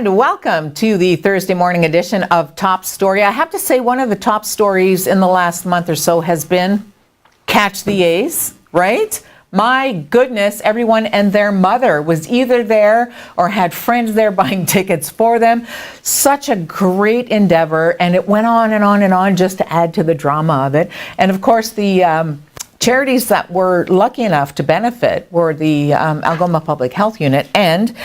And welcome to the Thursday morning edition of Top Story. I have to say one of the top stories in the last month or so has been Catch the A's, right? My goodness, everyone and their mother was either there or had friends there buying tickets for them. Such a great endeavor, and it went on and on and on just to add to the drama of it. And of course, the charities that were lucky enough to benefit were the Algoma Public Health Unit and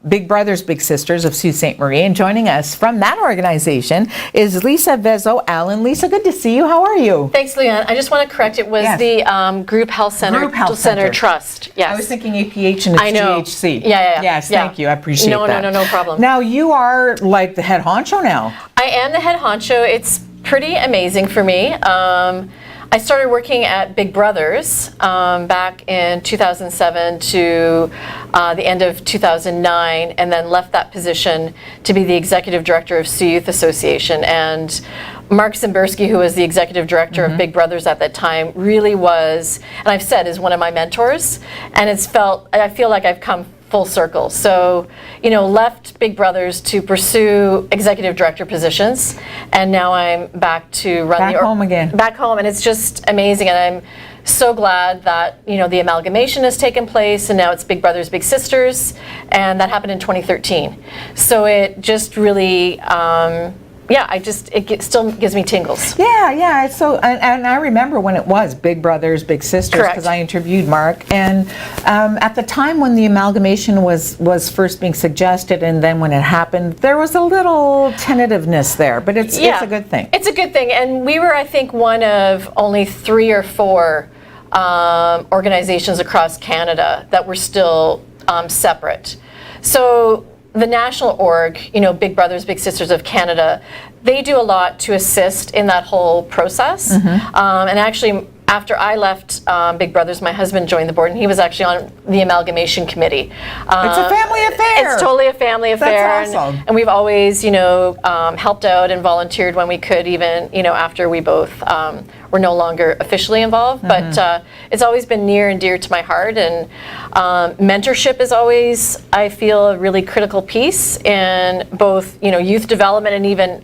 Big Brothers Big Sisters of Sault Ste. Marie. And joining us from that organization is Lisa Vezo-Allen. Lisa, good to see you. How are you? Thanks, Leanne. I just want to correct, it was the Group Health Center Trust. Yes. I was thinking APH and it's GHC. Yeah. Yes, thank you. I appreciate that. No problem. Now, you are like the head honcho now. I am the head honcho. It's pretty amazing for me. I started working at Big Brothers back in 2007 to the end of 2009, and then left that position to be the executive director of Sioux Youth Association. And Mark Zimberski, who was the executive director of Big Brothers at that time, really was, and I've said, is one of my mentors. And I feel like I've come full circle. So, left Big Brothers to pursue executive director positions, and now I'm back to run back home, and it's just amazing. And I'm so glad that the amalgamation has taken place, and now it's Big Brothers Big Sisters, and that happened in 2013. So it just really it still gives me tingles. Yeah. So, and I remember when it was Big Brothers, Big Sisters, because I interviewed Mark. And at the time when the amalgamation was first being suggested, and then when it happened, there was a little tentativeness there. But it's a good thing. It's a good thing. And we were, I think, one of only 3 or 4 organizations across Canada that were still separate. So the national org, Big Brothers Big Sisters of Canada, they do a lot to assist in that whole process. And actually, after I left Big Brothers, my husband joined the board, and he was actually on the amalgamation committee. It's a family affair. It's totally a family affair. That's awesome. And we've always, helped out and volunteered when we could, even, after we both were no longer officially involved. But it's always been near and dear to my heart. And mentorship is always, I feel, a really critical piece in both, youth development and even,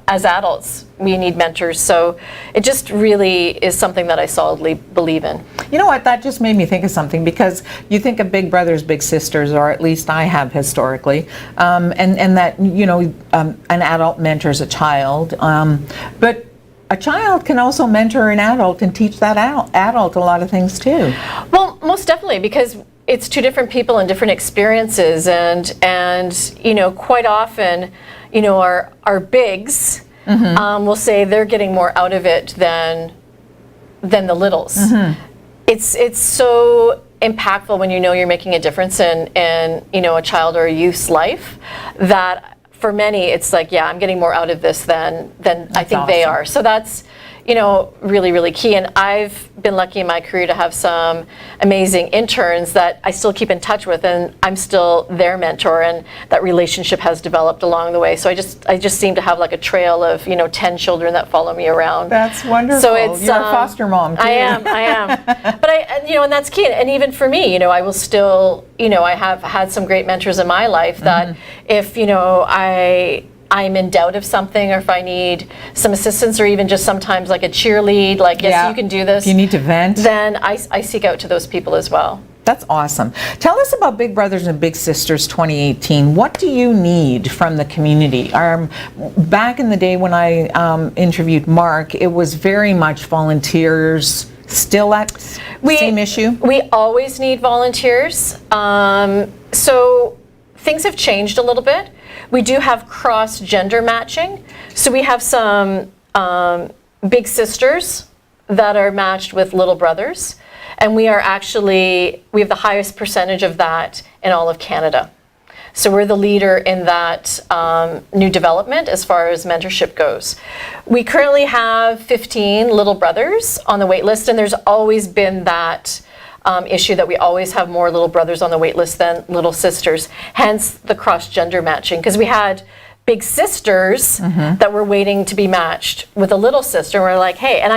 as adults, we need mentors. So it just really is something that I solidly believe in. You know what? That just made me think of something, because you think of Big Brothers Big Sisters, or at least I have historically, and that, an adult mentors a child. But a child can also mentor an adult and teach that adult a lot of things too. Well, most definitely, because it's 2 different people and different experiences, and quite often, our bigs will say they're getting more out of it than the littles. It's so impactful when you're making a difference in a child or a youth's life, that for many, it's like, I'm getting more out of this than I think they are. So that's, really, really key. And I've been lucky in my career to have some amazing interns that I still keep in touch with, and I'm still their mentor, and that relationship has developed along the way. So I just seem to have like a trail of, 10 children that follow me around. That's wonderful. So you're a foster mom too. I am. But and that's key. And even for me, I will still, I have had some great mentors in my life that if, I'm in doubt of something, or if I need some assistance, or even just sometimes like a cheerlead, like, yes, you can do this. If you need to vent. Then I seek out to those people as well. That's awesome. Tell us about Big Brothers and Big Sisters 2018. What do you need from the community? Back in the day when I interviewed Mark, it was very much volunteers. Still that same issue? We always need volunteers. So things have changed a little bit. We do have cross-gender matching. So we have some big sisters that are matched with little brothers. And we have the highest percentage of that in all of Canada. So we're the leader in that new development as far as mentorship goes. We currently have 15 little brothers on the wait list, and there's always been that issue that we always have more little brothers on the wait list than little sisters, hence the cross-gender matching, because we had big sisters that were waiting to be matched with a little sister, and we're like, hey, and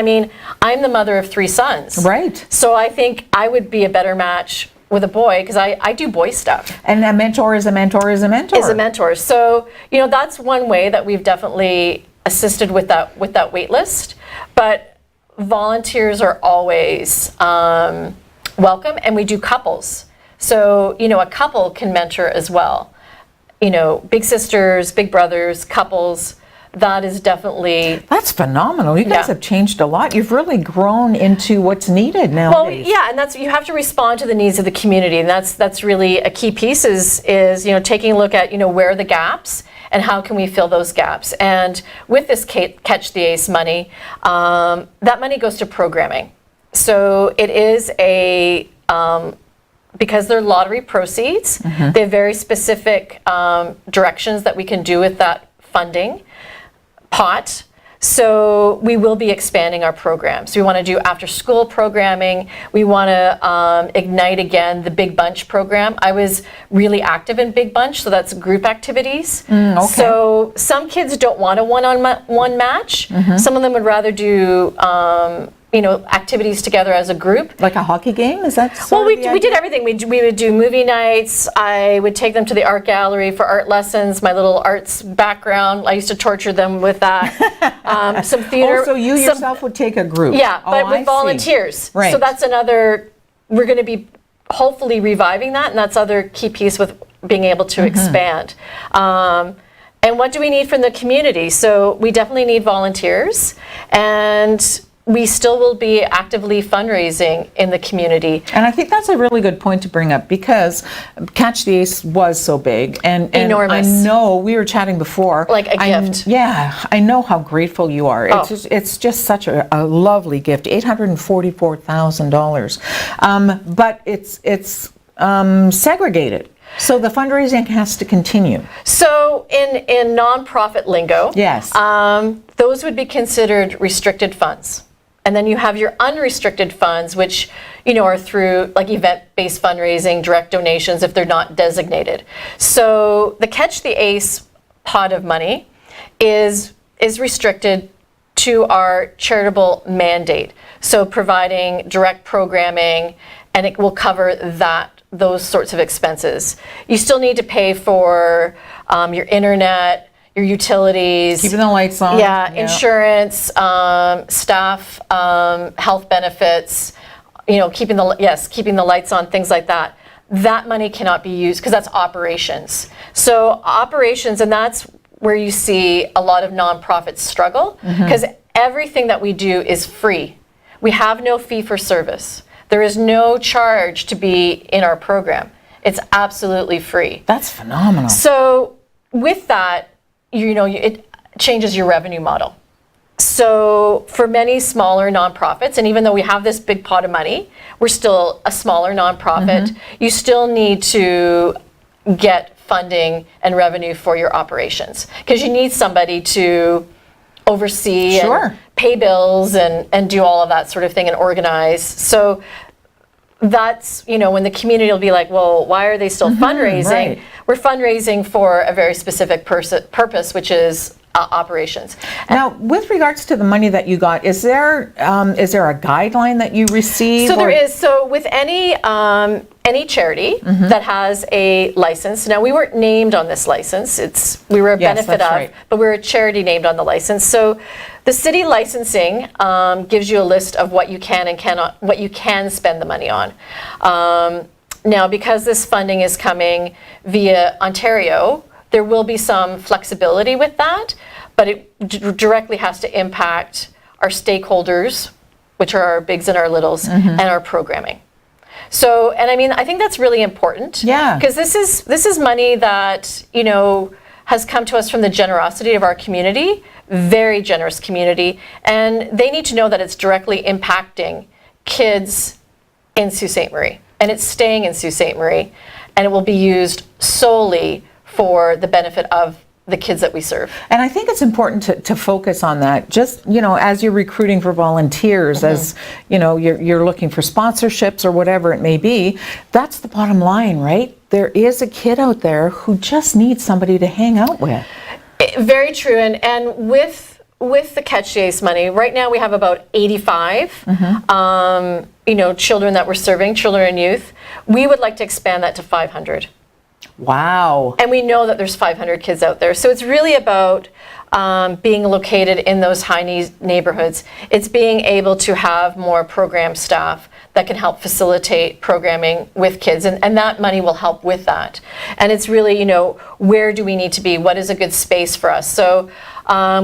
I'm the mother of 3 sons. Right. So I think I would be a better match with a boy, because I do boy stuff. And a mentor is a mentor is a mentor. Is a mentor. So, that's one way that we've definitely assisted with that wait list. But volunteers are always welcome, and we do couples. So, a couple can mentor as well. Big sisters, big brothers, couples. That is definitely... That's phenomenal. You guys Yeah. have changed a lot. You've really grown into what's needed nowadays. Well, yeah, and you have to respond to the needs of the community, and that's really a key piece is taking a look at where are the gaps and how can we fill those gaps. And with this Catch the Ace money, that money goes to programming. So it is because they're lottery proceeds, they have very specific directions that we can do with that funding pot. So we will be expanding our programs. We want to do after school programming. We want to ignite again the Big Bunch program. I was really active in Big Bunch, so that's group activities. Okay. So some kids don't want a one-on-one match. Some of them would rather do activities together as a group. Like a hockey game? Is that Well, we did everything. We would do movie nights. I would take them to the art gallery for art lessons. My little arts background, I used to torture them with that. Some theater. Oh, so you yourself would take a group? Yeah, but I with see. volunteers. Right. So that's another, we're going to be hopefully reviving that, and that's other key piece with being able to expand. And what do we need from the community? So we definitely need volunteers, and we still will be actively fundraising in the community. And I think that's a really good point to bring up, because Catch the Ace was so big and Enormous. I know we were chatting before. Like a gift. Yeah, I know how grateful you are. Oh. It's just such a lovely gift, $844,000. But it's segregated. So the fundraising has to continue. So in nonprofit lingo, Yes. Those would be considered restricted funds. And then you have your unrestricted funds, which are through like event-based fundraising, direct donations if they're not designated. So the Catch the Ace pot of money is restricted to our charitable mandate. So providing direct programming, and it will cover those sorts of expenses. You still need to pay for your internet, your utilities. Keeping the lights on. Yeah, insurance, staff, health benefits, keeping the lights on, things like that. That money cannot be used because that's operations. So operations, and that's where you see a lot of nonprofits struggle, because everything that we do is free. We have no fee for service. There is no charge to be in our program. It's absolutely free. That's phenomenal. So with that, it changes your revenue model. So for many smaller nonprofits, and even though we have this big pot of money, we're still a smaller nonprofit. You still need to get funding and revenue for your operations, because you need somebody to oversee and pay bills and do all of that sort of thing and organize. So that's, when the community will be like, well, why are they still fundraising? Right. We're fundraising for a very specific purpose, which is operations. Now, with regards to the money that you got, is there a guideline that you receive? So there is. So with any charity that has a license. Now, we weren't named on this license. We were a benefit that's of, right. but we're a charity named on the license. So the city licensing gives you a list of what you can and cannot, what you can spend the money on. Now, because this funding is coming via Ontario, there will be some flexibility with that, but it directly has to impact our stakeholders, which are our bigs and our littles, and our programming. So, and I mean, I think that's really important. Yeah. Because this is money that, has come to us from the generosity of our community, very generous community, and they need to know that it's directly impacting kids in Sault Ste. Marie, and it's staying in Sault Ste. Marie, and it will be used solely for the benefit of the kids that we serve. And I think it's important to focus on that. Just, as you're recruiting for volunteers, as, you're looking for sponsorships or whatever it may be, that's the bottom line, right? There is a kid out there who just needs somebody to hang out with. Very true. And with with the Catch the Ace money, right now we have about 85 children that we're serving, children and youth. We would like to expand that to 500. Wow. And we know that there's 500 kids out there. So it's really about being located in those high need neighborhoods. It's being able to have more program staff that can help facilitate programming with kids. And that money will help with that. And it's really, where do we need to be? What is a good space for us? So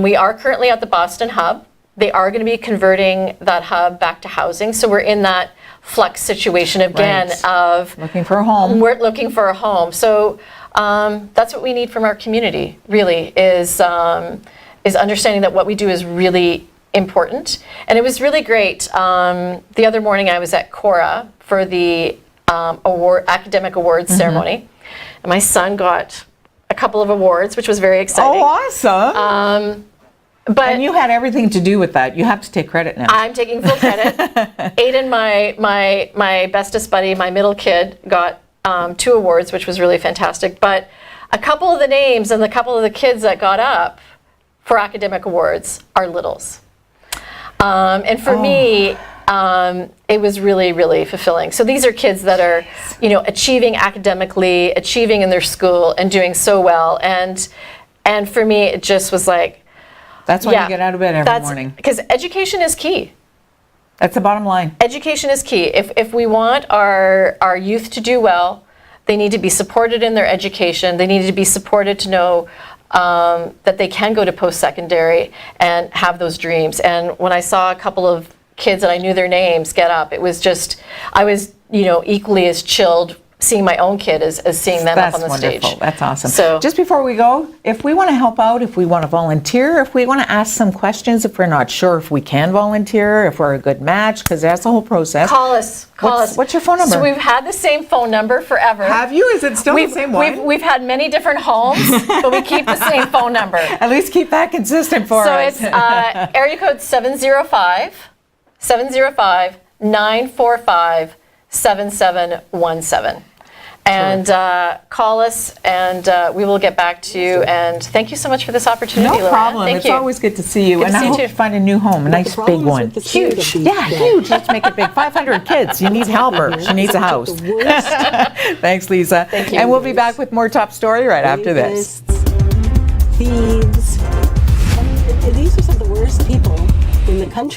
we are currently at the Boston Hub. They are going to be converting that hub back to housing. So we're in that flux situation again Right. of Looking for a home. we're looking for a home. So that's what we need from our community, really, is understanding that what we do is really important. And it was really great. The other morning I was at Cora for the academic awards ceremony. And my son got a couple of awards, which was very exciting. Oh, awesome. But and you had everything to do with that. You have to take credit now. I'm taking full credit. Aiden, my bestest buddy, my middle kid, got 2 awards, which was really fantastic. But a couple of the names and a couple of the kids that got up for academic awards are littles. And for me, it was really, really fulfilling. So these are kids that are, achieving academically, achieving in their school, and doing so well. And for me, it just was like, That's why you get out of bed every morning. Because education is key. That's the bottom line. Education is key. If we want our youth to do well, they need to be supported in their education. They need to be supported to know that they can go to post-secondary and have those dreams. And when I saw a couple of kids and I knew their names get up, it was just, I was, equally as chilled seeing my own kid as seeing them up on the stage. That's wonderful. That's awesome. So just before we go, if we want to help out, if we want to volunteer, if we want to ask some questions, if we're not sure if we can volunteer, if we're a good match, because that's the whole process. call us. What's your phone number? So we've had the same phone number forever. Have you? Is it still the same one? We've had many different homes, but we keep the same phone number. At least keep that consistent for So us. it's area code 705-945-7717. And call us, and we will get back to you. And thank you so much for this opportunity, No Loretta. problem. Thank It's you. always good to see you. Good And to I see you hope too. you find a new home, a nice big one. Huge. Yeah, huge. Let's make it big. 500 kids. You need helper. She needs a house. Thanks, Lisa. Thank you. And we'll be back with more Top Story right after this. Thieves. These are some of the worst people in the country.